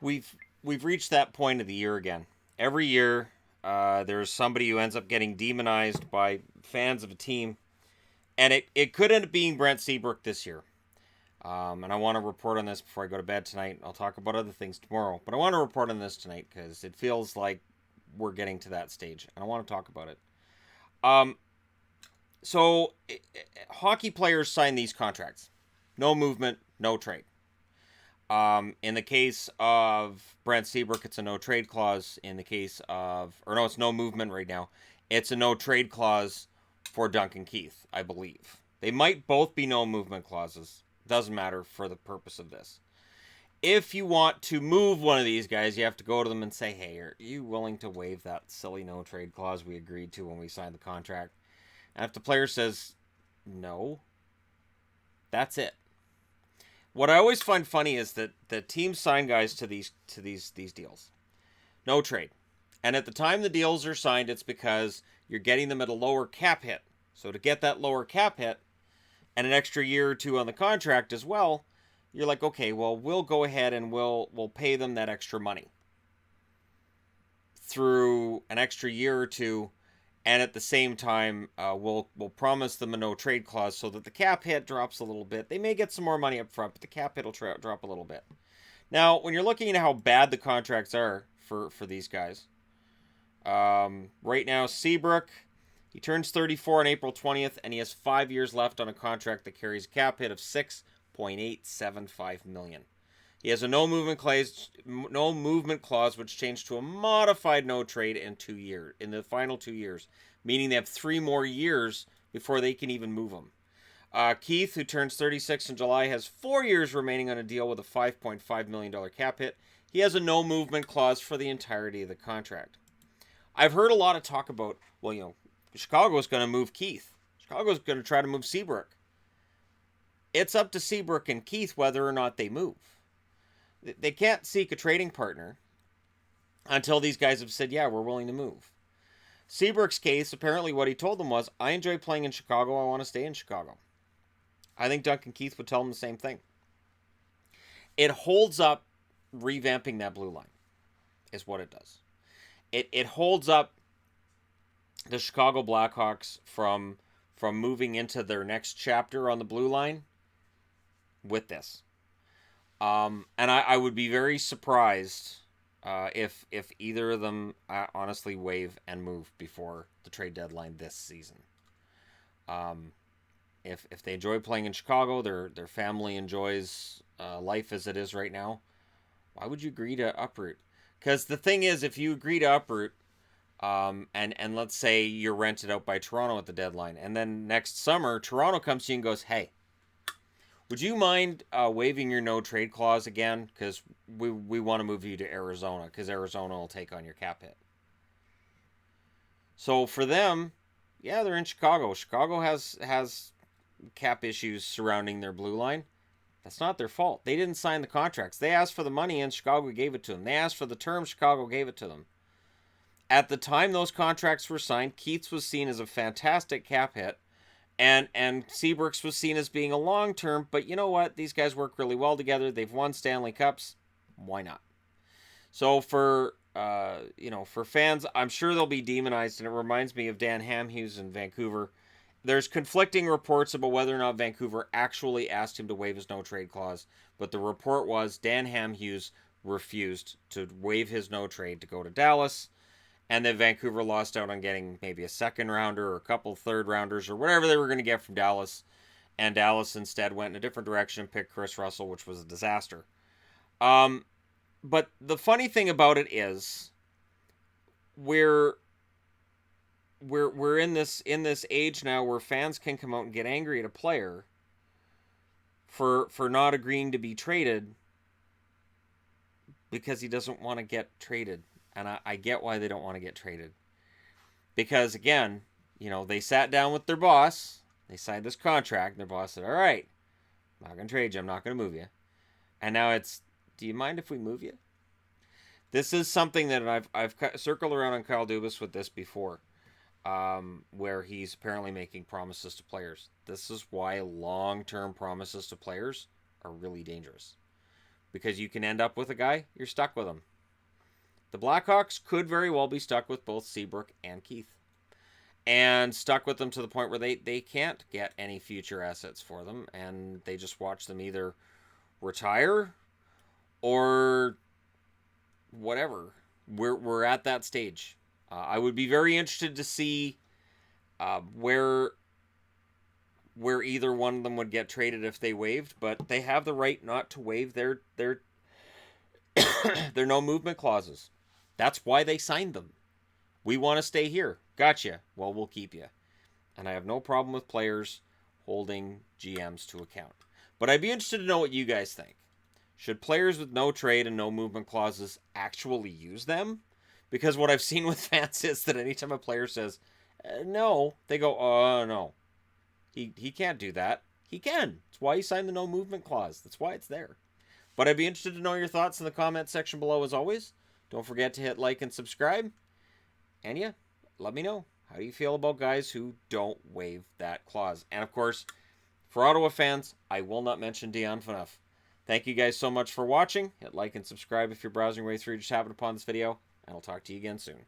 we've reached that point of the year again. Every year, there's somebody who ends up getting demonized by fans of a team, and it could end up being Brent Seabrook this year. And I want to report on this before I go to bed tonight. I'll talk about other things tomorrow, but I want to report on this tonight because it feels like we're getting to that stage, and I want to talk about it. Um, so, hockey players sign these contracts: no movement, no trade. In the case of Brent Seabrook, it's a no trade clause. In the case of, or no, it's no movement right now. It's a no trade clause for Duncan Keith, I believe. They might both be no movement clauses. Doesn't matter for the purpose of this. If you want to move one of these guys, you have to go to them and say, hey, are you willing to waive that silly no trade clause we agreed to when we signed the contract? And if the player says no, that's it. What I always find funny is that the teams sign guys to these deals. No trade. And at the time the deals are signed, it's because you're getting them at a lower cap hit. So to get that lower cap hit and an extra year or two on the contract as well, you're like, okay, well, we'll go ahead and we'll pay them that extra money through an extra year or two, and at the same time, we'll promise them a no trade clause so that the cap hit drops a little bit. They may get some more money up front, but the cap hit will drop a little bit. Now, when you're looking at how bad the contracts are for these guys, right now Seabrook, he turns 34 on April 20th, and he has 5 years left on a contract that carries a cap hit of $6.875 million. He has a no movement clause, which changed to a modified no trade in the final 2 years, meaning they have 3 more years before they can even move him. Keith, who turns 36 in July, has 4 years remaining on a deal with a $5.5 million cap hit. He has a no movement clause for the entirety of the contract. I've heard a lot of talk about, well, Chicago's going to move Keith. Chicago's going to try to move Seabrook. It's up to Seabrook and Keith whether or not they move. They can't seek a trading partner until these guys have said, yeah, we're willing to move. Seabrook's case, apparently what he told them was, I enjoy playing in Chicago. I want to stay in Chicago. I think Duncan Keith would tell him the same thing. It holds up revamping that blue line, is what it does. It holds up the Chicago Blackhawks from moving into their next chapter on the blue line with this. And I would be very surprised if either of them honestly waive and move before the trade deadline this season. If they enjoy playing in Chicago, their family enjoys life as it is right now, why would you agree to uproot? Because the thing is, if you agree to uproot, and let's say you're rented out by Toronto at the deadline, and then next summer Toronto comes to you and goes, hey, would you mind waiving your no trade clause again? Because we want to move you to Arizona, because Arizona will take on your cap hit. So for them, yeah, they're in Chicago. Chicago has cap issues surrounding their blue line. That's not their fault. They didn't sign the contracts. They asked for the money and Chicago gave it to them. They asked for the terms, Chicago gave it to them. At the time those contracts were signed, Keith's was seen as a fantastic cap hit. And Seabrook's was seen as being a long term, but you know what? These guys work really well together. They've won Stanley Cups. Why not? So for fans, I'm sure they'll be demonized, and it reminds me of Dan Hamhuis in Vancouver. There's conflicting reports about whether or not Vancouver actually asked him to waive his no trade clause, but the report was Dan Hamhuis refused to waive his no trade to go to Dallas. And then Vancouver lost out on getting maybe a second rounder or a couple third rounders or whatever they were going to get from Dallas. And Dallas instead went in a different direction and picked Chris Russell, which was a disaster. But the funny thing about it is we're in this age now where fans can come out and get angry at a player for not agreeing to be traded because he doesn't want to get traded. And I get why they don't want to get traded. Because, again, they sat down with their boss. They signed this contract. And their boss said, all right, I'm not going to trade you. I'm not going to move you. And now it's, do you mind if we move you? This is something that I've circled around on Kyle Dubas with this before, where he's apparently making promises to players. This is why long-term promises to players are really dangerous. because you can end up with a guy, you're stuck with him. The Blackhawks could very well be stuck with both Seabrook and Keith. And stuck with them to the point where they can't get any future assets for them, and they just watch them either retire or whatever. We're at that stage. I would be very interested to see where either one of them would get traded if they waived, but they have the right not to waive their their no movement clauses. That's why they signed them. We want to stay here. Gotcha. Well, we'll keep you. And I have no problem with players holding GMs to account. But I'd be interested to know what you guys think. Should players with no trade and no movement clauses actually use them? Because what I've seen with fans is that anytime a player says no, they go, oh, no. He can't do that. He can. That's why he signed the no movement clause. That's why it's there. But I'd be interested to know your thoughts in the comment section below as always. Don't forget to hit like and subscribe. And yeah, let me know. How do you feel about guys who don't waive that clause? And of course, for Ottawa fans, I will not mention Dion Phaneuf. Thank you guys so much for watching. Hit like and subscribe if you're browsing your way through, just happened upon this video. And I'll talk to you again soon.